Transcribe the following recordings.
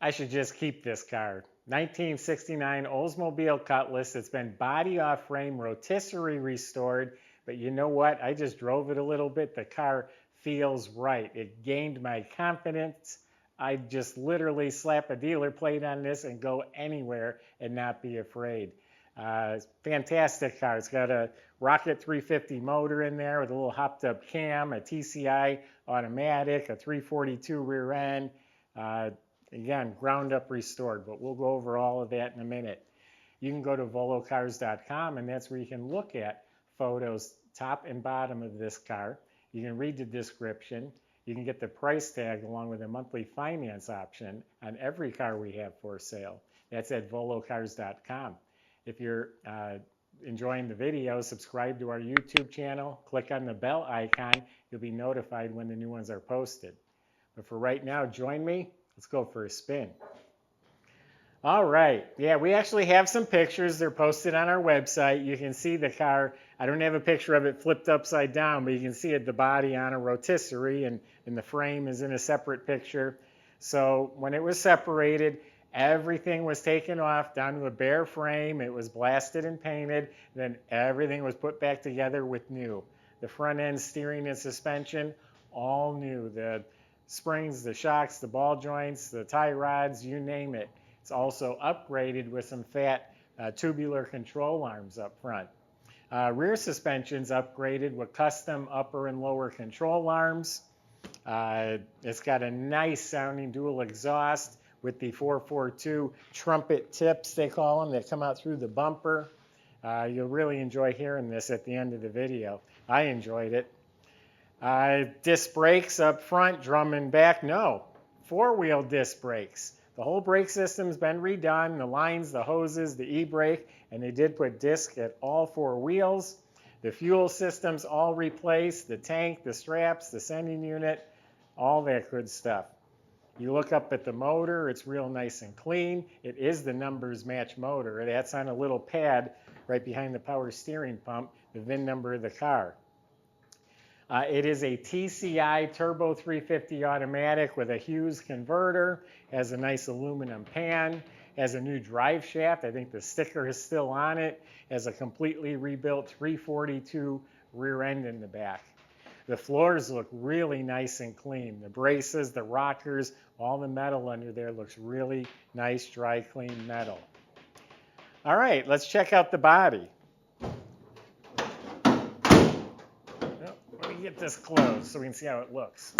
I should just keep this car. 1969 Oldsmobile Cutlass. It's been body off frame, rotisserie restored. But you know what? I just drove it a little bit. The car feels right. It gained my confidence. I just literally slap a dealer plate on this and go anywhere and not be afraid. Fantastic car. It's got a Rocket 350 motor in there with a little hopped up cam, a TCI automatic, a 342 rear end. Again, ground up restored, but we'll go over all of that in a minute. You can go to volocars.com, and that's where you can look at photos top and bottom of this car. You can read the description. You can get the price tag along with a monthly finance option on every car we have for sale. That's at volocars.com. If you're enjoying the video, subscribe to our YouTube channel. Click on the bell icon. You'll be notified when the new ones are posted. But for right now, join me. Let's go for a spin. All right. Yeah, we actually have some pictures. They're posted on our website. You can see the car. I don't have a picture of it flipped upside down, but you can see it, the body on a rotisserie, and the frame is in a separate picture. So when it was separated, everything was taken off down to a bare frame. It was blasted and painted. Then everything was put back together with new. The front end steering and suspension, all new. The springs, the shocks, the ball joints, the tie rods, you name it. It's also upgraded with some fat tubular control arms up front. Rear suspension's upgraded with custom upper and lower control arms. It's got a nice sounding dual exhaust with the 442 trumpet tips, they call them, that come out through the bumper. You'll really enjoy hearing this at the end of the video. I enjoyed it. Disc brakes up front, drum and back. No, four-wheel disc brakes. The whole brake system's been redone, the lines, the hoses, the e-brake, and they did put disc at all four wheels. The fuel system's all replaced, the tank, the straps, the sending unit, all that good stuff. You look up at the motor, it's real nice and clean. It is the numbers match motor. That's on a little pad right behind the power steering pump, the VIN number of the car. It is a TCI Turbo 350 automatic with a Hughes converter, has a nice aluminum pan, has a new drive shaft. I think the sticker is still on it, has a completely rebuilt 342 rear end in the back. The floors look really nice and clean. The braces, the rockers, all the metal under there looks really nice, dry, clean metal. All right, let's check out the body. Let me get this closed so we can see how it looks.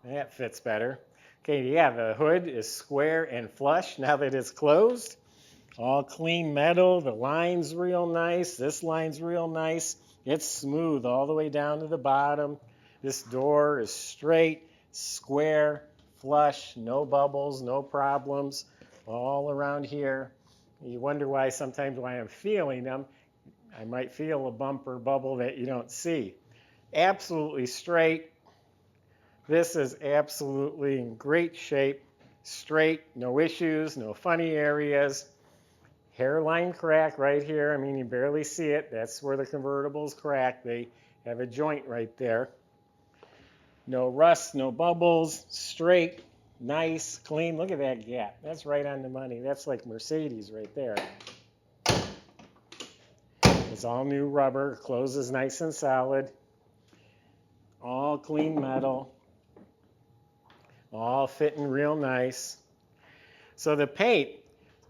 That fits better. Okay, yeah, the hood is square and flush now that it's closed. All clean metal. The line's real nice. This line's real nice. It's smooth all the way down to the bottom. This door is straight, square, flush, no bubbles, no problems, all around here. You wonder why sometimes when I'm feeling them, I might feel a bump or bubble that you don't see. Absolutely straight. This is absolutely in great shape. Straight, no issues, no funny areas. Hairline crack right here. I mean, you barely see it. That's where the convertible's cracked. They have a joint right there. No rust, no bubbles. Straight, nice, clean. Look at that gap. That's right on the money. That's like Mercedes right there. It's all new rubber, closes nice and solid. All clean metal. All fitting real nice. So the paint,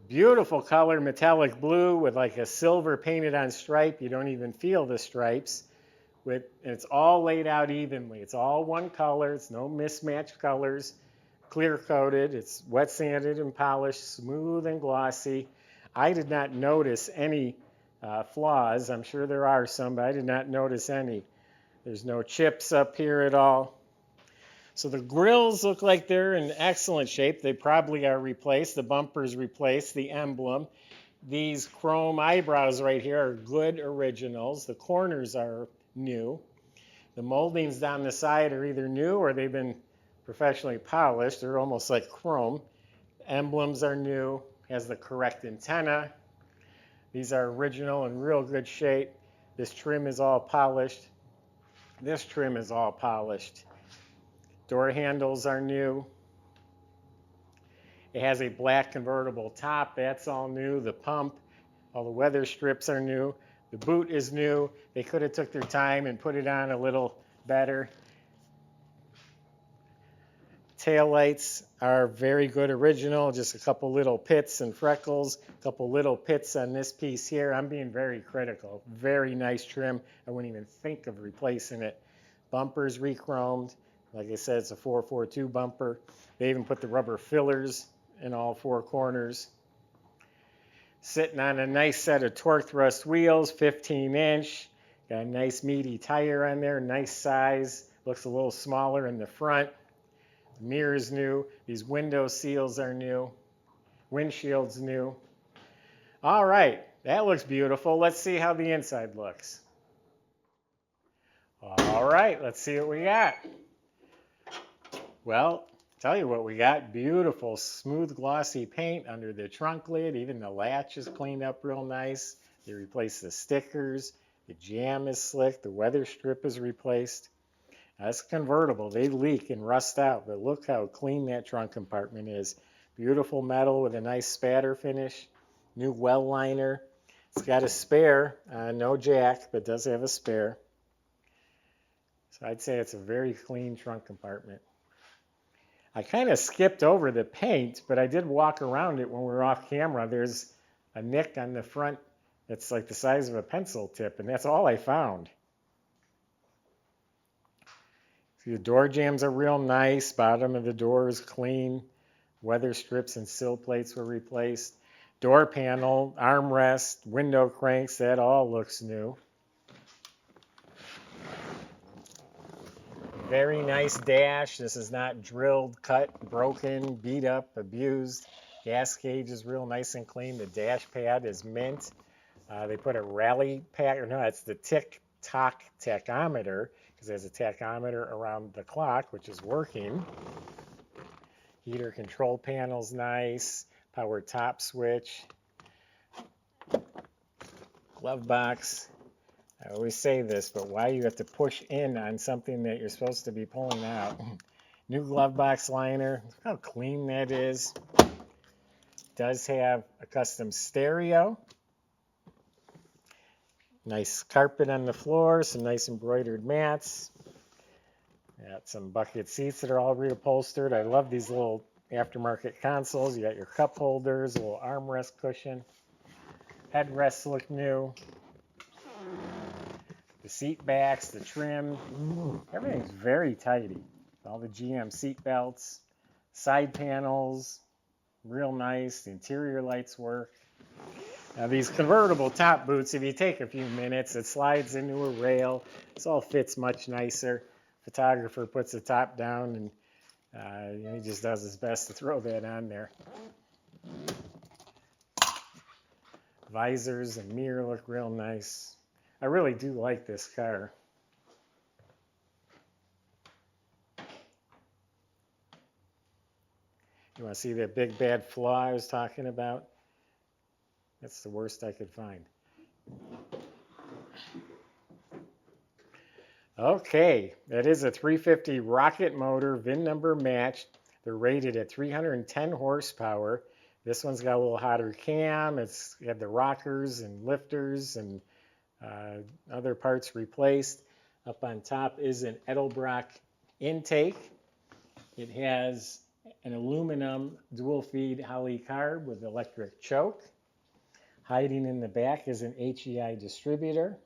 beautiful color, metallic blue with like a silver painted on stripe. You don't even feel the stripes. It's all laid out evenly. It's all one color. It's no mismatched colors. Clear coated. It's wet sanded and polished, smooth and glossy. I did not notice any flaws. I'm sure there are some, but I did not notice any. There's no chips up here at all. So the grills look like they're in excellent shape. They probably are replaced. The bumper's replaced, the emblem. These chrome eyebrows right here are good originals. The corners are new. The moldings down the side are either new or they've been professionally polished. They're almost like chrome. Emblems are new. Has the correct antenna. These are original and real good shape. This trim is all polished. This trim is all polished. Door handles are new. It has a black convertible top. That's all new. The pump, all the weather strips are new. The boot is new. They could have took their time and put it on a little better. Taillights are very good original, just a couple little pits and freckles, a couple little pits on this piece here. I'm being very critical. Very nice trim. I wouldn't even think of replacing it. Bumper's re-chromed. Like I said, it's a 442 bumper. They even put the rubber fillers in all four corners. Sitting on a nice set of torque thrust wheels, 15-inch. Got a nice meaty tire on there, nice size. Looks a little smaller in the front. Mirror's new. These window seals are new. Windshield's new. All right, that looks beautiful. Let's see how the inside looks. All right, let's see what we got. Well, tell you what we got. Beautiful, smooth, glossy paint under the trunk lid. Even the latch is cleaned up real nice. They replaced the stickers. The jamb is slick. The weather strip is replaced. That's convertible. They leak and rust out, but look how clean that trunk compartment is. Beautiful metal with a nice spatter finish. New well liner. It's got a spare, no jack, but does have a spare. So I'd say it's a very clean trunk compartment. I kind of skipped over the paint, but I did walk around it when we were off camera. There's a nick on the front that's like the size of a pencil tip, and that's all I found. The door jambs are real nice. Bottom of the door is clean. Weather strips and sill plates were replaced. Door panel, armrest, window cranks, that all looks new. Very nice dash. This is not drilled, cut, broken, beat up, abused. Gas gauge is real nice and clean. The dash pad is mint. They put a rally pack, or no, it's the tick-tock tachometer, because there's a tachometer around the clock, which is working. Heater control panel's nice. Power top switch. Glove box. I always say this, but why you have to push in on something that you're supposed to be pulling out? New glove box liner. Look how clean that is. Does have a custom stereo. Nice carpet on the floor, some nice embroidered mats. Got some bucket seats that are all reupholstered. I love these little aftermarket consoles. You got your cup holders, a little armrest cushion. Headrests look new. The seat backs, the trim, everything's very tidy. All the GM seat belts, side panels, real nice. The interior lights work. Now these convertible top boots, if you take a few minutes, it slides into a rail. This all fits much nicer. Photographer puts the top down and he just does his best to throw that on there. Visors and mirror look real nice. I really do like this car. You want to see that big bad flaw I was talking about? That's the worst I could find. Okay, that is a 350 rocket motor, VIN number matched. They're rated at 310 horsepower. This one's got a little hotter cam. It's got the rockers and lifters and other parts replaced. Up on top is an Edelbrock intake. It has an aluminum dual feed Holley carb with electric choke. Hiding in the back is an HEI distributor.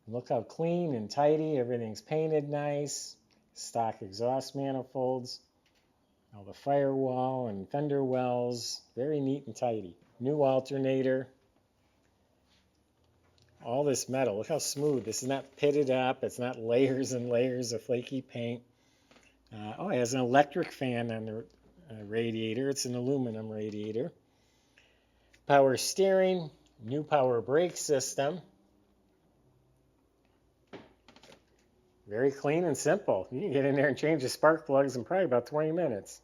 Look how clean and tidy. Everything's painted nice. Stock exhaust manifolds. All the firewall and fender wells. Very neat and tidy. New alternator. All this metal. Look how smooth. This is not pitted up. It's not layers and layers of flaky paint. It has an electric fan on the radiator. It's an aluminum radiator. Power steering. New power brake system. Very clean and simple. You can get in there and change the spark plugs in probably about 20 minutes.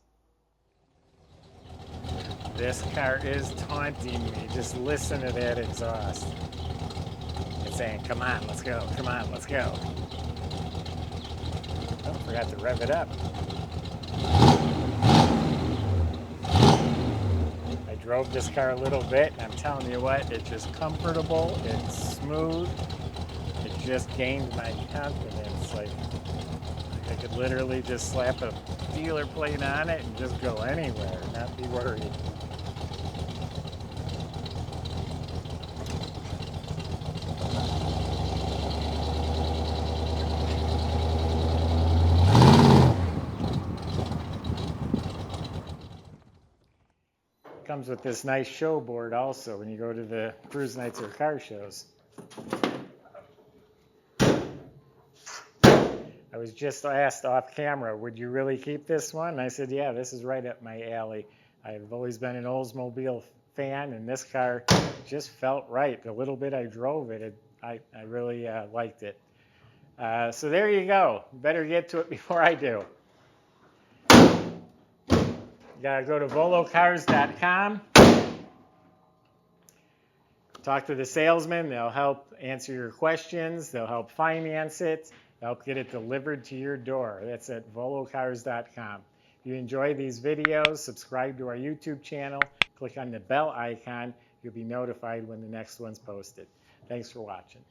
This car is taunting me. Just listen to that exhaust. It's saying, come on, let's go. Come on, let's go. Oh, forgot to rev it up. drove this car a little bit, and I'm telling you what, it's just comfortable, it's smooth, it just gained my confidence. Like I could literally just slap a dealer plate on it and just go anywhere, not be worried. Comes with this nice show board also when you go to the cruise nights or car shows. I was just asked off camera, would you really keep this one? And I said, yeah, this is right up my alley. I've always been an Oldsmobile fan, and this car just felt right. The little bit I drove it, I really liked it. So there you go. Better get to it before I do. You gotta go to volocars.com. Talk to the salesman. They'll help answer your questions. They'll help finance it. They'll help get it delivered to your door. That's at volocars.com. If you enjoy these videos, subscribe to our YouTube channel. Click on the bell icon. You'll be notified when the next one's posted. Thanks for watching.